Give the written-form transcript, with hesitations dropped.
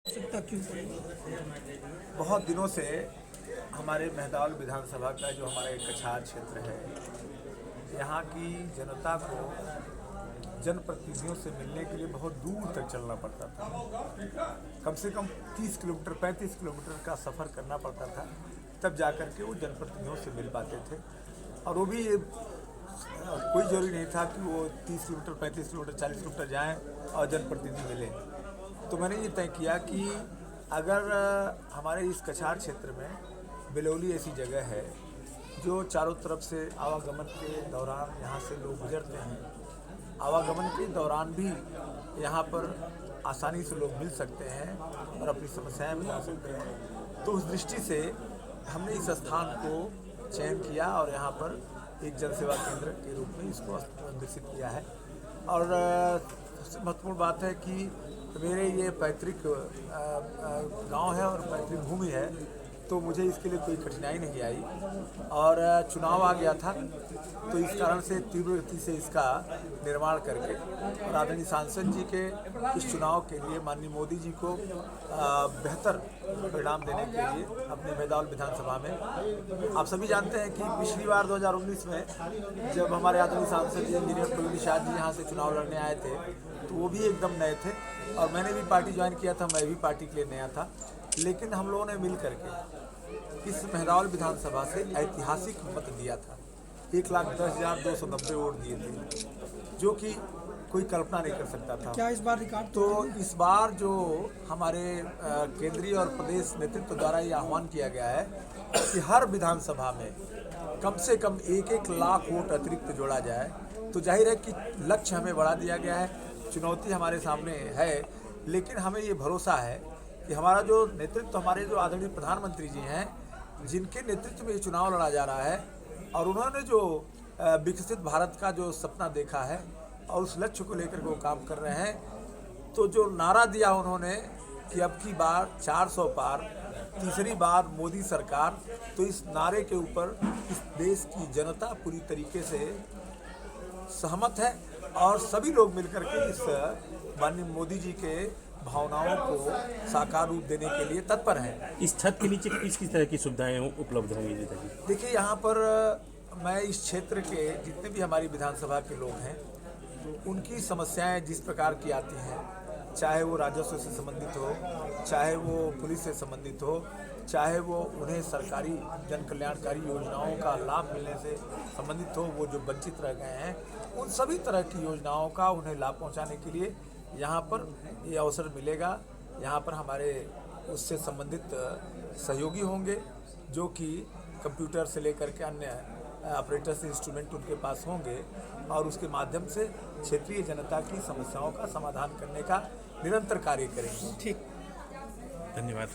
आवश्यकता क्यों पड़ी? बहुत दिनों से हमारे मेहदावल विधानसभा का जो हमारा एक कछार क्षेत्र है, यहाँ की जनता को जनप्रतिनिधियों से मिलने के लिए बहुत दूर तक चलना पड़ता था। कम से कम 30 किलोमीटर 35 किलोमीटर का सफ़र करना पड़ता था, तब जाकर के वो जनप्रतिनिधियों से मिल पाते थे। और वो भी कोई ज़रूरी नहीं था कि वो 30 किलोमीटर 35 किलोमीटर 40 किलोमीटर जाएँ और जनप्रतिनिधि मिलें। तो मैंने ये तय किया कि अगर हमारे इस कछार क्षेत्र में बिलौली ऐसी जगह है जो चारों तरफ से आवागमन के दौरान यहाँ से लोग गुजरते हैं, आवागमन के दौरान भी यहाँ पर आसानी से लोग मिल सकते हैं और अपनी समस्याएं बता सकते हैं, तो उस दृष्टि से हमने इस स्थान को चयन किया और यहाँ पर एक जनसेवा केंद्र के रूप में इसको विकसित किया है। और सबसे महत्वपूर्ण बात है कि मेरे ये पैतृक गांव है और पैतृक भूमि है, तो मुझे इसके लिए कोई कठिनाई नहीं आई। और चुनाव आ गया था, तो इस कारण से तीव्र गति से इसका निर्माण करके और आदरणीय सांसद जी के इस चुनाव के लिए माननीय मोदी जी को बेहतर परिणाम देने के लिए अपने मेहदावल विधानसभा में, आप सभी जानते हैं कि पिछली बार 2019 में जब हमारे आदरणीय सांसद जी इंजीनियर प्रवीण निषाद जी यहाँ से चुनाव लड़ने आए थे, तो वो भी एकदम नए थे और मैंने भी पार्टी ज्वाइन किया था, मैं भी पार्टी के लिए नया था। लेकिन हम लोगों ने मिल करके इस मेहदावल विधानसभा से ऐतिहासिक मत दिया था। 1,10,290 वोट दिए थे, जो कि कोई कल्पना नहीं कर सकता था। क्या इस बार रिकॉर्ड तो इस बार जो हमारे केंद्रीय और प्रदेश नेतृत्व द्वारा ये आह्वान किया गया है कि हर विधानसभा में कम से कम 1-1 लाख वोट अतिरिक्त जोड़ा जाए, तो जाहिर है कि लक्ष्य हमें बढ़ा दिया गया है, चुनौती हमारे सामने है, लेकिन हमें ये भरोसा है कि हमारा जो नेतृत्व, हमारे जो आदरणीय प्रधानमंत्री जी हैं, जिनके नेतृत्व में ये चुनाव लड़ा जा रहा है और उन्होंने जो विकसित भारत का जो सपना देखा है और उस लक्ष्य को लेकर वो काम कर रहे हैं, तो जो नारा दिया उन्होंने कि अब की बार 400 पार, तीसरी बार मोदी सरकार, तो इस नारे के ऊपर इस देश की जनता पूरी तरीके से सहमत है और सभी लोग मिलकर के इस माननीय मोदी जी के भावनाओं को साकार रूप देने के लिए तत्पर हैं। इस छत के नीचे किस किस तरह की सुविधाएं उपलब्ध होंगी नेताजी? देखिए, यहाँ पर मैं इस क्षेत्र के जितने भी हमारी विधानसभा के लोग हैं, उनकी समस्याएं जिस प्रकार की आती हैं, चाहे वो राजस्व से संबंधित हो, चाहे वो पुलिस से संबंधित हो, चाहे वो उन्हें सरकारी जन कल्याणकारी योजनाओं का लाभ मिलने से संबंधित हो, वो जो वंचित रह गए हैं, उन सभी तरह की योजनाओं का उन्हें लाभ पहुँचाने के लिए यहाँ पर ये अवसर मिलेगा। यहाँ पर हमारे उससे संबंधित सहयोगी होंगे, जो कि कंप्यूटर से लेकर के अन्य ऑपरेटर्स इंस्ट्रूमेंट उनके पास होंगे और उसके माध्यम से क्षेत्रीय जनता की समस्याओं का समाधान करने का निरंतर कार्य करेंगे। ठीक, धन्यवाद।